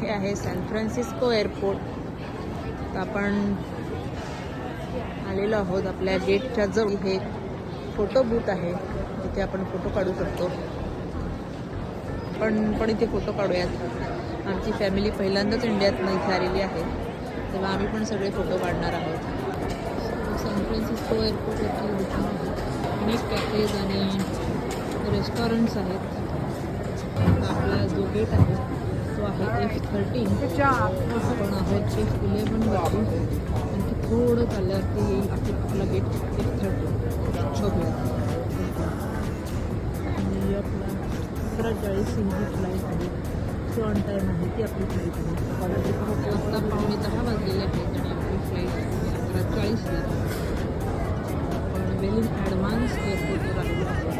हे आहे San Francisco airport. तर आपण आलेलो आहोत आपल्या गेटच्या जवळ. हे फोटो बूथ आहे जिथे आपण फोटो काढू शकतो. पण इथे फोटो काढूयात. आमची फॅमिली पहिल्यांदाच इंडियातनं इथे आलेली आहे, तेव्हा आम्ही पण सगळे फोटो काढणार आहोत. सॅन फ्रान्सिस्को एअरपोर्टवरची दुकानं आहेत, अनेक कॅफेज आणि रेस्टॉरंट्स आहेत. आपला जो गेट आहे तो आहे F13. आपण आहोत F11वरती. आणखी थोडं चालल्यावरती येईल आपला गेट F13. बघूया. आणि आपला 11:40 ही फ्लाईट आहे, ती ऑन टाईम आहे, ती आपली फ्लाईट आहे. आत्ता 9:15 वाजलेले आहेत आणि आपली फ्लाईट 11:40ला. आपण वेल इन ॲडव्हान्स एअरपोर्टवर आलेलो आहोत.